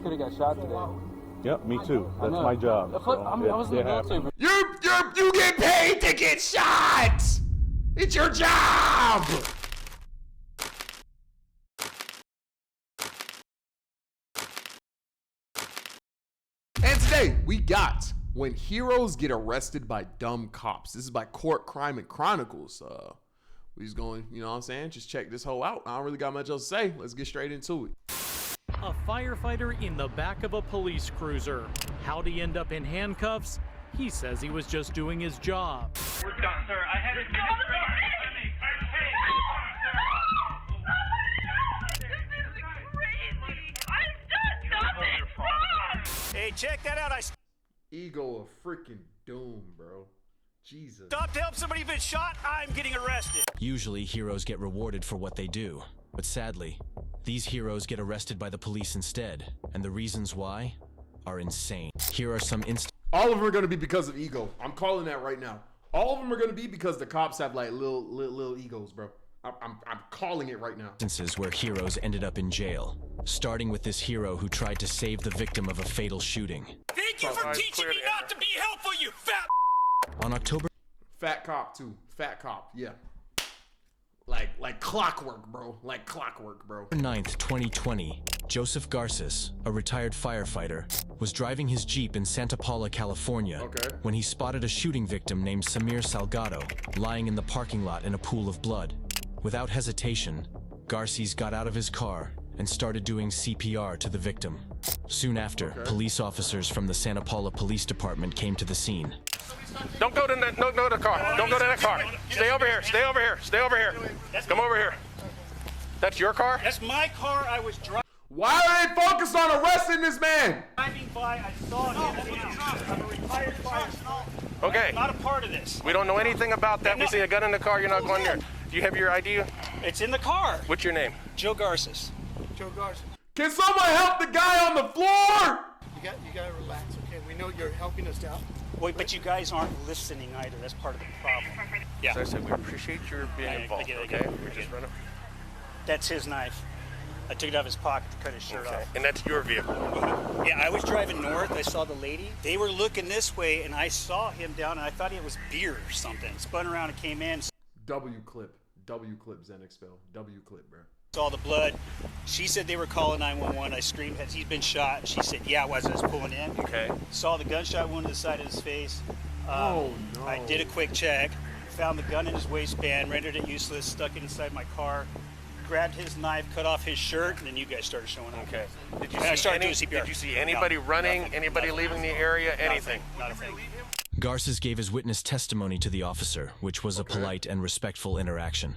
Could have got shot today. Yep, me too. That's my job. I was in the military. You get paid to get shot! It's your job! And today we got When Heroes Get Arrested by Dumb Cops. This is by Court Crime and Chronicles. We just going, you know what I'm saying? Just check this whole out. I don't really got much else to say. Let's get straight into it. A firefighter in the back of a police cruiser. How'd he end up in handcuffs? He says he was just doing his job. We're done, sir. I had a Hey, check that out. I Ego of freaking doom, bro. Jesus. stopped to help somebody who's been shot. I'm getting arrested. Usually, heroes get rewarded for what they do. But sadly, these heroes get arrested by the police instead. And the reasons why are insane. Here are some All of them are going to be because of ego. I'm calling that right now. All of them are going to be because the cops have like little egos, bro. I'm calling it right now. instances where heroes ended up in jail. Starting with this hero who tried to save the victim of a fatal shooting. Thank you for teaching me not to be helpful, you fat. On October Fat cop too. Fat cop. Yeah. Like clockwork, bro. Like clockwork, bro. 9th, 2020, Joseph Garces, a retired firefighter, was driving his Jeep in Santa Paula, California, when he spotted a shooting victim named Samir Salgado lying in the parking lot in a pool of blood. Without hesitation, Garces got out of his car and started doing CPR to the victim. Soon after, police officers from the Santa Paula Police Department came to the scene. Don't go to the car. Don't go to that car. Stay over here. Stay over here. Stay over here. Come over here. That's your car? That's my car. I was Why are they focused on arresting this man? driving by. I saw him. I'm a retired firefighter. Okay. I'm not a part of this. We don't know anything about that. We see a gun in the car. You're not going there. Do you have your ID? It's in the car. What's your name? Joe Garces. Joe Garces. Can someone help the guy on the floor? You gotta relax, okay? We know you're helping us out. Wait, but you guys aren't listening either. That's part of the problem. Yeah. As I said, we appreciate your being involved, okay? We're just running. That's his knife. I took it out of his pocket to cut his shirt off. And that's your vehicle. Yeah, I was driving north. I saw the lady. They were looking this way, and I saw him down, and I thought it was beer or something. Spun around and came in. W clip, Zenexpel, W clip, bro. Saw the blood. She said they were calling 911. I screamed, "Has he been shot?" She said, "Yeah, as I was pulling in." Okay. Saw the gunshot wound to the side of his face. Oh no. I did a quick check. Found the gun in his waistband, rendered it useless, stuck it inside my car, grabbed his knife, cut off his shirt, and then you guys started showing up. Okay. Did you And I see started doing CPR. Did you see anybody running? Nothing. Anybody leaving the area? Anything? Not a thing. Garces gave his witness testimony to the officer, which was a polite and respectful interaction.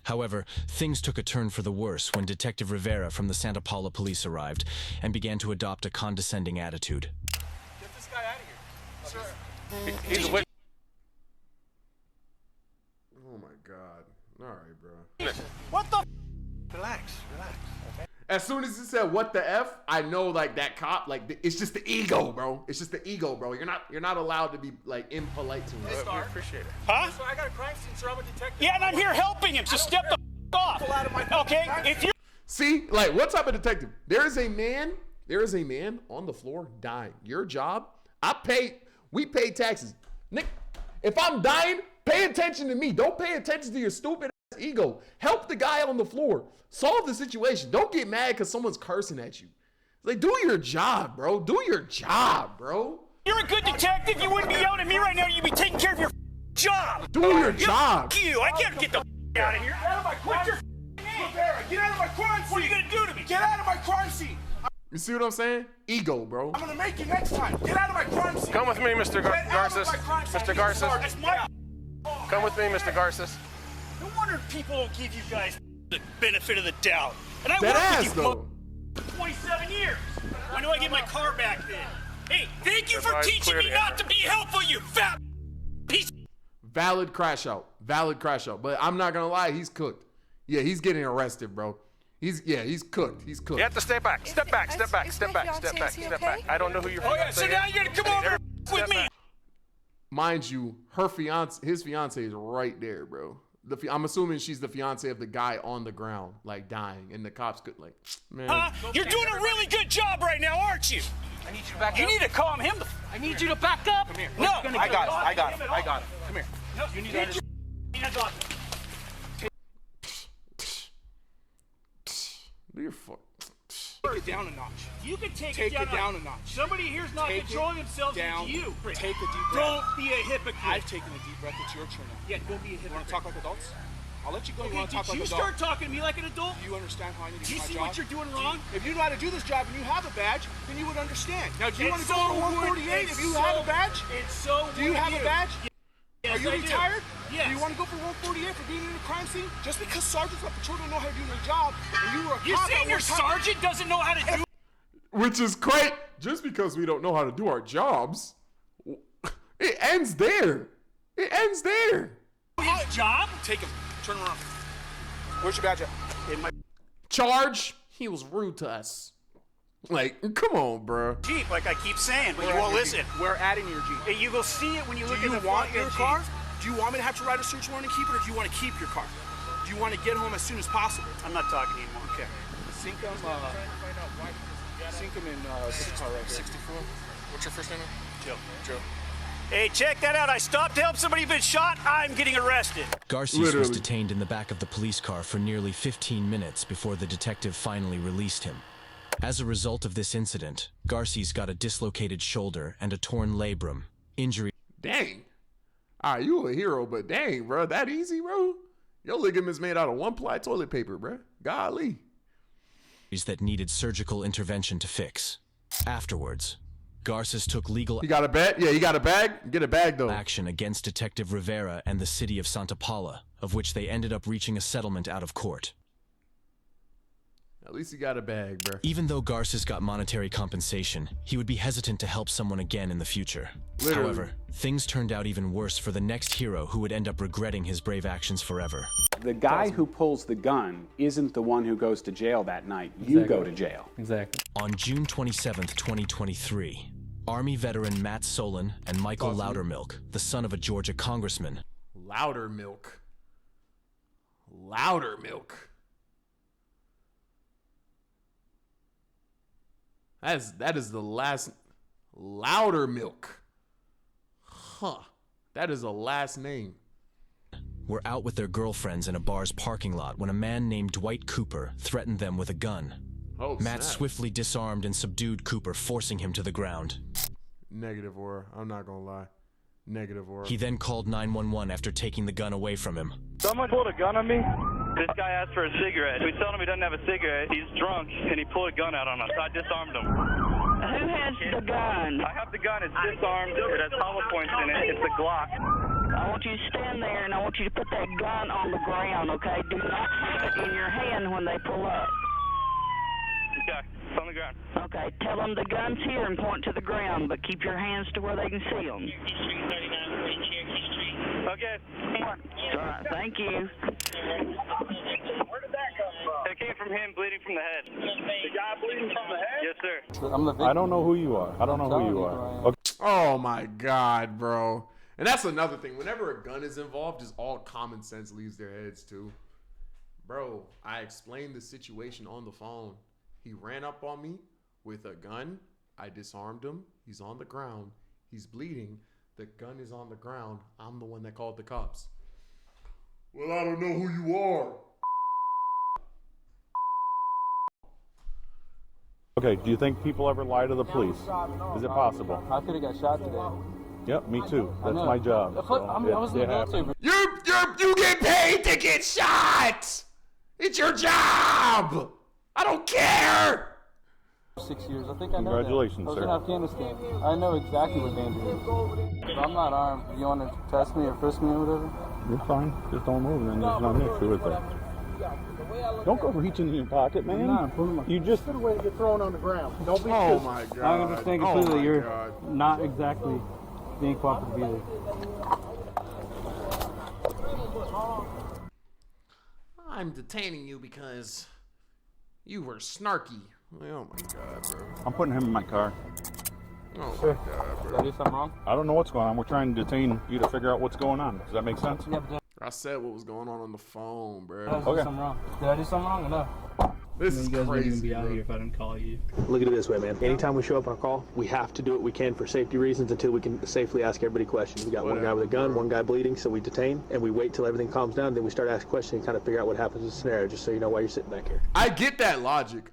However, things took a turn for the worse when Detective Rivera from the Santa Paula police arrived and began to adopt a condescending attitude. Get this guy out of here. Sir. He's a witness. Oh my God. All right, bro. What the? Relax. As soon as he said "what the f," I know like that cop, like it's just the ego, bro. It's just the ego, bro. You're not allowed to be like impolite to him. We appreciate it. Huh? So I got a crime scene, sir. I'm a detective. Yeah, and I'm here helping him, so step the off. Okay? If you See, like what type of detective? There is a man on the floor dying. Your job, we pay taxes. Nick, if I'm dying, pay attention to me. Don't pay attention to your stupid ass ego. Help the guy on the floor. Solve the situation. Don't get mad because someone's cursing at you. Like, do your job, bro. Do your job, bro. You're a good detective, you wouldn't be yelling at me right now. You'd be taking care of your job. Do your job. You, I can't get the out of here. Get out of my crime scene. Rivera, get out of my crime scene. What are you gonna do to me? Get out of my crime scene. You see what I'm saying? Ego, bro. I'm gonna make you next time. Get out of my crime scene. Come with me, Mr. Garces. Mr. Garces. That's my. Come with me, Mr. Garces. No wonder people don't give you guys the benefit of the doubt. And I That worked ass, with you though. for 27 years. When do I get my car back then? Hey, thank you for Everybody's teaching clear me to not enter. to be helpful, you fat piece. Valid crash out. But I'm not gonna lie, he's cooked. Yeah, he's getting arrested, bro. He's cooked. He's cooked. You have to stay back. Step back. Step back. Step back. Step back. Step back. I don't know who you're. Oh yeah, so now you're gonna come over with me. Mind you, his fiance is right there, bro. I'm assuming she's the fiance of the guy on the ground, like dying, and the cops could like, man. You're doing a really good job right now, aren't you? I need you to back up. You need to calm him. I need you to back up. Come here. No, I got him. Come here. No, you need to understand. Hands off. Do your fuck. Take it down a notch. You can take it down a notch. Somebody here's not controlling themselves down. into you. Take a deep breath. Don't be a hypocrite. I've taken a deep breath. It's your turn now. Yeah, don't be a You hypocrite. want to talk like adults? I'll let you go. You Okay, want to talk did like you adults? start talking to me like an adult? Do you understand how I need to Do you do my see job? what you're doing wrong? If you know how to do this job and you have a badge, then you would understand. Now, do you want It's to go so for 148 wood- if you it's have so- a badge? It's so Do you wood have of a badge? Yes, Are you I do. retired? Yes. Do you want to go for 148 for being in a crime scene? Just because sergeants at patrol don't know how to do their job, and you were a You're cop saying at your one time- sergeant doesn't know how to do Which is great. Just because we don't know how to do our jobs, it ends there. It ends there. his job? Take him. Turn around. Where's your badge at? In my Charge. He was rude to us. Like, come on, bro. Jeep, like I keep saying, but you We're won't at your listen. Jeep. We're adding your Jeep. Hey, you will see it when you look Do in you the want front your of the car? Jeep. Do you want me to have to write a search warrant and keep it, or do you want to keep your car? Do you want to get home as soon as possible? I'm not talking anymore. Okay. Sink him in this car right here. 64. What's your first name? Joe. Joe. Hey, check that out. I stopped to help somebody who's been shot. I'm getting arrested. Garces was Literally. detained in the back of the police car for nearly 15 minutes before the detective finally released him. As a result of this incident, Garces got a dislocated shoulder and a torn labrum. Injuries Dang. All right, you a hero, but dang, bro, that easy, bro? Your ligaments made out of one-ply toilet paper, bro. Golly. that needed surgical intervention to fix. Afterwards, Garces took legal You got a bag? Yeah, you got a bag? Get a bag, though. action against Detective Rivera and the city of Santa Paula, of which they ended up reaching a settlement out of court. At least you got a bag, bro. Even though Garces got monetary compensation, he would be hesitant to help someone again in the future. Literally. However, things turned out even worse for the next hero who would end up regretting his brave actions forever. The guy who pulls the gun isn't the one who goes to jail that night. You go to jail. Exactly. On June 27th, 2023, Army veteran Matt Solon and Michael Loudermilk, the son of a Georgia congressman, Loudermilk. Loudermilk. That is the last Loudermilk. Huh. That is a last name. were out with their girlfriends in a bar's parking lot when a man named Dwight Cooper threatened them with a gun. Oh, Matt snap. swiftly disarmed and subdued Cooper, forcing him to the ground. Negative aura. I'm not gonna lie. Negative aura. He then called 911 after taking the gun away from him. Someone pulled a gun on me. This guy asked for a cigarette. We told him he doesn't have a cigarette. He's drunk, and he pulled a gun out on us. So I disarmed him. Who has the gun? I have the gun. It's disarmed. It has hollow points in it. It's a Glock. I want you to stand there, and I want you to put that gun on the ground, okay? Do not have it in your hand when they pull up. Okay, it's on the ground. Okay, tell them the gun's here and point to the ground, but keep your hands to where they can see them. Okay. All right, thank you. Where did that come from? It came from him bleeding from the head. The guy bleeding from the head? Yes, sir. I'm the victim. I don't know who you are. I don't know who you are. Okay. Oh my God, bro. And that's another thing. Whenever a gun is involved, just all common sense leaves their heads too. Bro, I explained the situation on the phone. He ran up on me with a gun. I disarmed him. He's on the ground. He's bleeding. The gun is on the ground. I'm the one that called the cops. Well, I don't know who you are. Okay, do you think people ever lie to the police? Is it possible? I could have got shot today. Yep, me too. That's my job. I was in the military. You get paid to get shot. It's your job. I don't care. 6 years. I think I know Congratulations, that. I was sir. in Afghanistan. I know exactly what danger is. So I'm not armed. You want to test me or frisk me or whatever? You're fine. Just don't move, and then there's no issue with that. Don't go reaching in your pocket, man. You just way to get thrown on the ground. Don't be Oh my God. I understand Oh completely. my You're God. not exactly being cooperative either. I'm detaining you because you were snarky. Oh my God, bro. I'm putting him in my car. Oh my God, Did I bro. do something wrong? I don't know what's going on. We're trying to detain you to figure out what's going on. Does that make sense? Yeah, but I said what was going on the phone, bro. Did I do something wrong? Did I do something wrong or no? This is you guys wouldn't even crazy, be out bro. here if I didn't call you. Look at it this way, man. Anytime we show up on a call, we have to do what we can for safety reasons until we can safely ask everybody questions. We got one guy with a gun, one guy bleeding, so we detain, and we wait till everything calms down, then we start asking questions and kind of figure out what happens in the scenario, just so you know why you're sitting back here. I get that logic.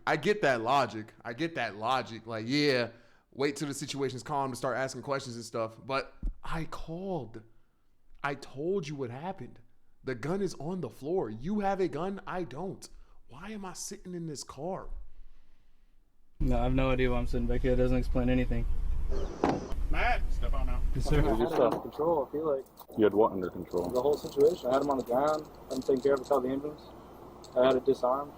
Like, yeah, wait till the situation's calm to start asking questions and stuff. But I called. I told you what happened. The gun is on the floor. You have a gun. I don't. Why am I sitting in this car? No, I have no idea why I'm sitting back here. It doesn't explain anything. Matt, step on now. Yes, sir. I had it under control, I feel like. You had what under control? The whole situation. I had him on the ground. I'm taking care of him, called the ambulance. I had it disarmed.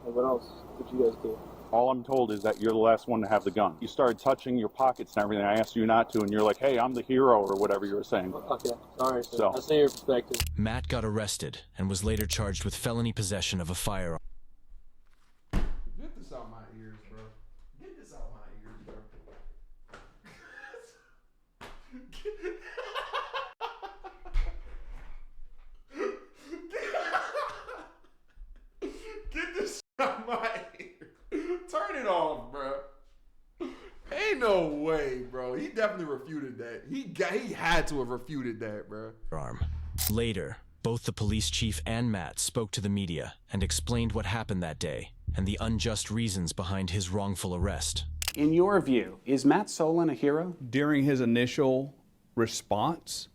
And what else did you guys do? All I'm told is that you're the last one to have the gun. You started touching your pockets and everything. I asked you not to, and you're like, hey, I'm the hero, or whatever you were saying. Okay, sorry. So. I see your perspective. Matt got arrested and was later charged with felony possession of a firearm. Get this out my ears, bro. Get this out my ears, bro. Get this out my ear. Turn it off, bro. Ain't no way, bro. He definitely refuted that. He had to have refuted that, bro. Later, both the police chief and Matt spoke to the media and explained what happened that day and the unjust reasons behind his wrongful arrest. In your view, is Matt Solon a hero? During his initial response,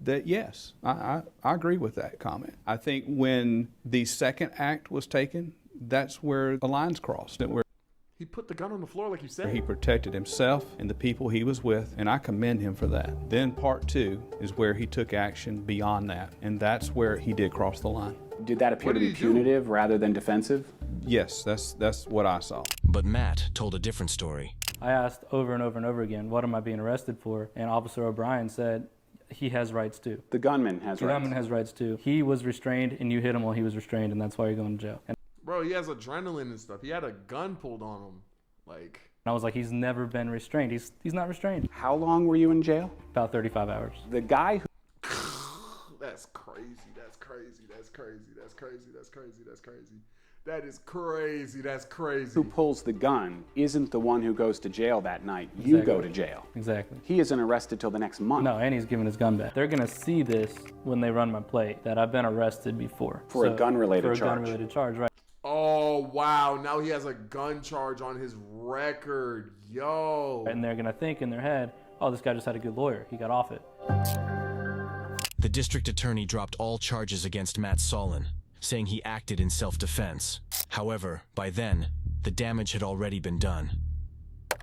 that yes, I agree with that comment. I think when the second act was taken, that's where the lines crossed. Where He put the gun on the floor like you said. he protected himself and the people he was with, and I commend him for that. Then part two is where he took action beyond that, and that's where he did cross the line. Did that appear to be punitive rather than defensive? Yes, that's what I saw. But Matt told a different story. I asked over and over and over again, what am I being arrested for? And Officer O'Brien said, he has rights too. The gunman has rights. The gunman has rights too. He was restrained and you hit him while he was restrained, and that's why you're going to jail. And Bro, he has adrenaline and stuff. He had a gun pulled on him. Like, I was like, he's never been restrained. He's not restrained. How long were you in jail? About 35 hours. The guy who... That's crazy. That's crazy. That's crazy. That's crazy. That's crazy. That's crazy. That is crazy. That's crazy. Who pulls the gun isn't the one who goes to jail that night. You go to jail. Exactly. He isn't arrested till the next month. No, and he's giving his gun back. They're going to see this when they run my plate, that I've been arrested before. For a gun-related charge. For a gun-related charge, right. Oh, wow. Now he has a gun charge on his record. Yo. And they're going to think in their head, oh, this guy just had a good lawyer. He got off it. The district attorney dropped all charges against Matt Solon, saying he acted in self-defense. However, by then, the damage had already been done.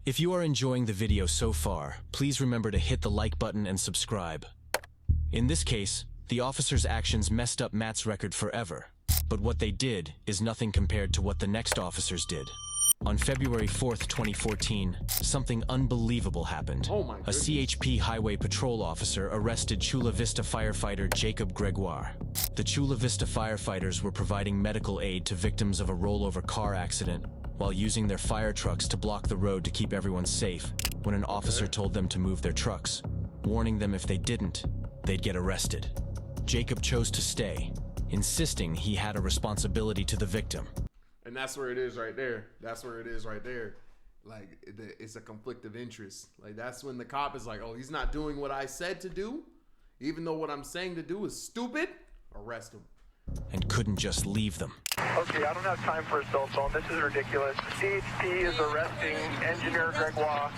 If you are enjoying the video so far, please remember to hit the like button and subscribe. In this case, the officer's actions messed up Matt's record forever, but what they did is nothing compared to what the next officers did. On February 4th, 2014, something unbelievable happened. Oh my goodness. A CHP highway patrol officer arrested Chula Vista firefighter Jacob Gregoire. The Chula Vista firefighters were providing medical aid to victims of a rollover car accident while using their fire trucks to block the road to keep everyone safe when an officer told them to move their trucks, warning them if they didn't, they'd get arrested. Jacob chose to stay, insisting he had a responsibility to the victim. And that's where it is right there. That's where it is right there. Like, it's a conflict of interest. Like, that's when the cop is like, oh, he's not doing what I said to do, even though what I'm saying to do is stupid. Arrest him. And couldn't just leave them. Okay, I don't have time for assault zone. This is ridiculous. CHP is arresting Engineer Gregoire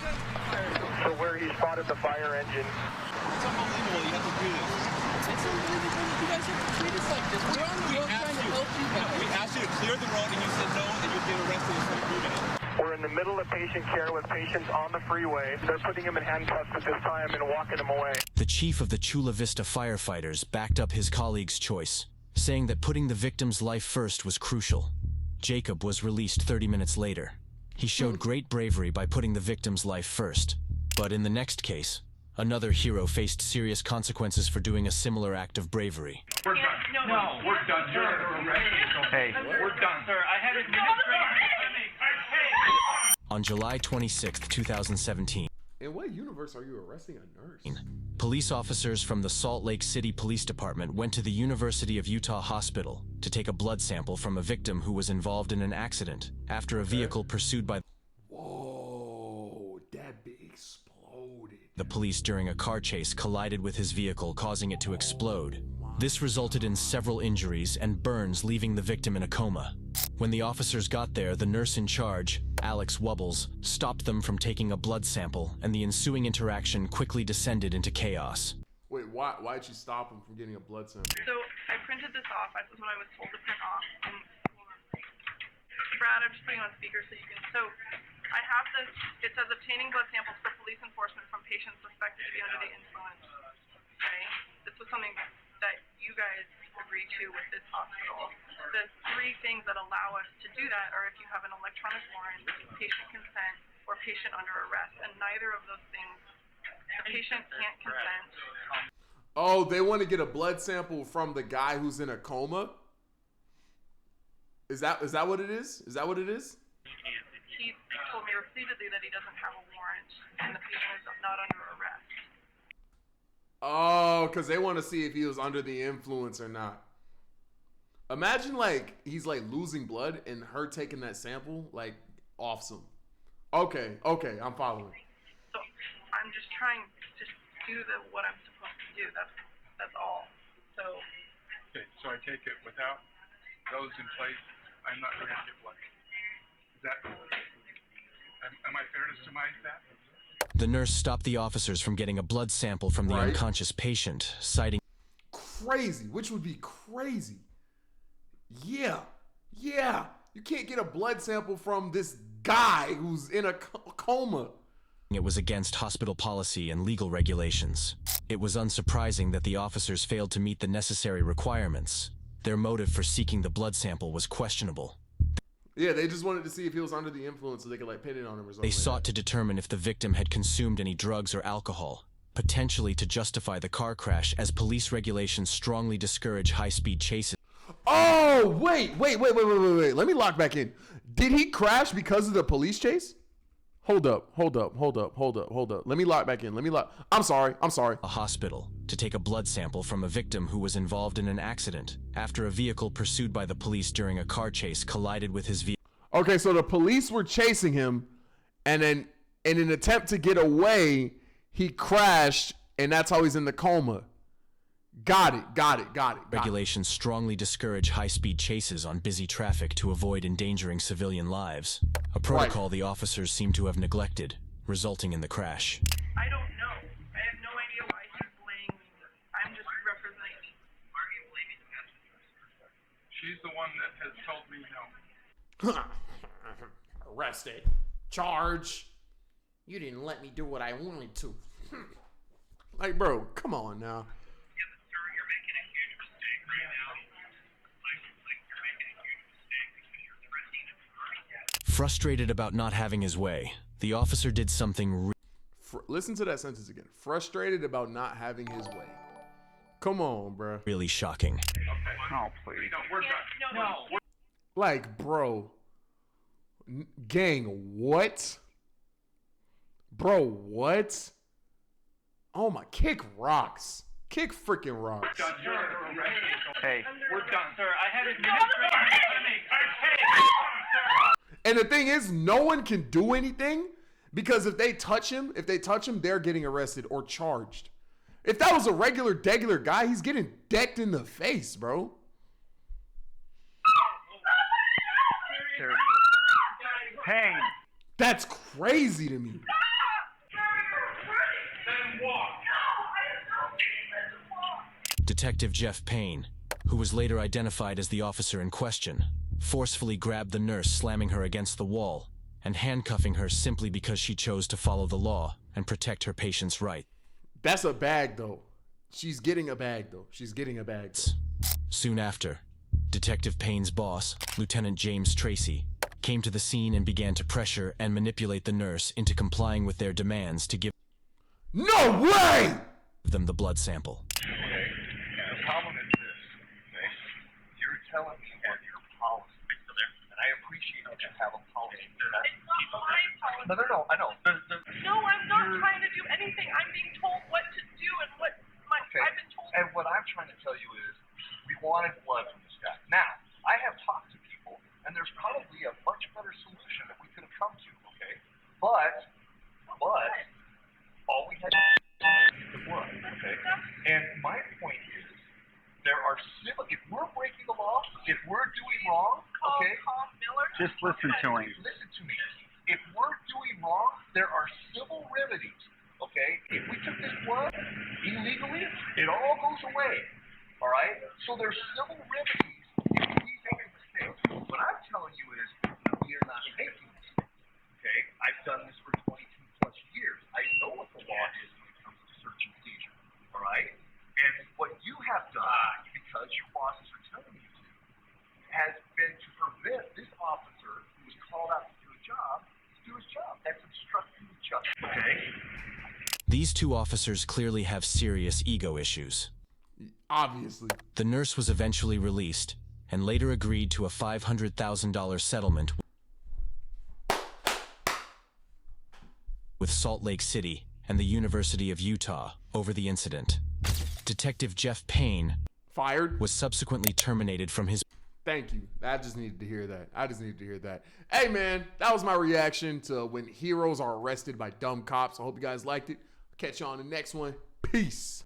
for where he spotted the fire engine. It's unbelievable. You have to do this. It's unbelievable. You guys have to treat us like this. We're on the road trying to help you guys. We asked you to clear the road and you said no, and you'll get arrested for doing it. We're in the middle of patient care with patients on the freeway. They're putting him in handcuffs at this time and walking him away. The chief of the Chula Vista firefighters backed up his colleague's choice, saying that putting the victim's life first was crucial. Jacob was released 30 minutes later. He showed great bravery by putting the victim's life first. But in the next case, another hero faced serious consequences for doing a similar act of bravery. We're done. No, we're done. You're arrested. Hey, we're done, sir. I had administrative. On July 26, 2017. In what universe are you arresting a nurse? Police officers from the Salt Lake City Police Department went to the University of Utah Hospital to take a blood sample from a victim who was involved in an accident after a vehicle pursued by That big exploded. the police during a car chase collided with his vehicle, causing it to explode. This resulted in several injuries and burns, leaving the victim in a coma. When the officers got there, the nurse in charge, Alex Wubbles, stopped them from taking a blood sample, and the ensuing interaction quickly descended into chaos. Wait, why'd you stop him from getting a blood sample? So I printed this off. This is what I was told to print off. And Brad, I'm just putting on speaker so you can. So I have this. It says obtaining blood samples for police enforcement from patients suspected to be under the influence. Okay, this was something that you guys agreed to with this hospital. The three things that allow us to do that are if you have an electronic warrant, patient consent, or patient under arrest, and neither of those things, the patient can't consent. Oh, they want to get a blood sample from the guy who's in a coma? Is that what it is? Is that what it is? He told me repeatedly that he doesn't have a warrant and the patient is not under arrest. Oh, because they want to see if he was under the influence or not. Imagine like he's like losing blood and her taking that sample, like awesome. Okay, I'm following. So I'm just trying to do what I'm supposed to do. That's all. So. Okay, so I take it without those in place, I'm not going to get blood. Is that? Am I fair to surmise that? The nurse stopped the officers from getting a blood sample from the unconscious patient, citing crazy, which would be crazy. Yeah. You can't get a blood sample from this guy who's in a coma. It was against hospital policy and legal regulations. It was unsurprising that the officers failed to meet the necessary requirements. Their motive for seeking the blood sample was questionable. Yeah, they just wanted to see if he was under the influence so they could like pin it on him or something. They sought to determine if the victim had consumed any drugs or alcohol, potentially to justify the car crash, as police regulations strongly discourage high-speed chases. Oh, wait. Let me lock back in. Did he crash because of the police chase? Hold up. Let me lock back in. I'm sorry. A hospital to take a blood sample from a victim who was involved in an accident after a vehicle pursued by the police during a car chase collided with his vehicle. Okay, so the police were chasing him, and then in an attempt to get away, he crashed, and that's how he's in the coma. Got it. Regulations strongly discourage high-speed chases on busy traffic to avoid endangering civilian lives. A protocol the officers seem to have neglected, resulting in the crash. I don't know. I have no idea why he's blaming me. I'm just representing me. Why are you blaming the messenger? She's the one that has told me no. Arrested. Charge. You didn't let me do what I wanted to. Like, bro, come on now. Frustrated about not having his way, the officer did something listen to that sentence again. Frustrated about not having his way. Come on, bro. Really shocking. Okay. Oh, please. We're done. No. Like, bro. Gang, what? Bro, what? Oh my, kick rocks. Kick freaking rocks. Hey, we're done, sir. I had it. And the thing is, no one can do anything because if they touch him, they're getting arrested or charged. If that was a regular guy, he's getting decked in the face, bro. Seriously. Pain. That's crazy to me. Detective Jeff Payne, who was later identified as the officer in question, forcefully grabbed the nurse, slamming her against the wall and handcuffing her simply because she chose to follow the law and protect her patient's right. That's a bag, though. She's getting a bag. Soon after, Detective Payne's boss, Lieutenant James Tracy, came to the scene and began to pressure and manipulate the nurse into complying with their demands to give them the blood sample. Okay. The problem is this. Okay? You're telling me what your policy is, and I appreciate that you have a policy. No, I know. No, I'm not trying to Just listen to him. Listen to me. If we're doing wrong, there are civil remedies. Okay? If we took this blood illegally, it all goes away. All right? So there's civil remedies if we make a mistake. What I'm telling you is we are not making mistakes. Okay? I've done this for 22 plus years. I know what the law is when it comes to search and seizure. All right? And what you have done, because your bosses are telling you to, has been to prevent this officer who was called out to do a job to do his job. That's obstructing justice. Okay? These two officers clearly have serious ego issues. Obviously. The nurse was eventually released and later agreed to a $500,000 settlement with Salt Lake City and the University of Utah over the incident. Detective Jeff Payne was subsequently terminated from his... Thank you. I just needed to hear that. Hey, man, that was my reaction to when heroes are arrested by dumb cops. I hope you guys liked it. Catch you on the next one. Peace.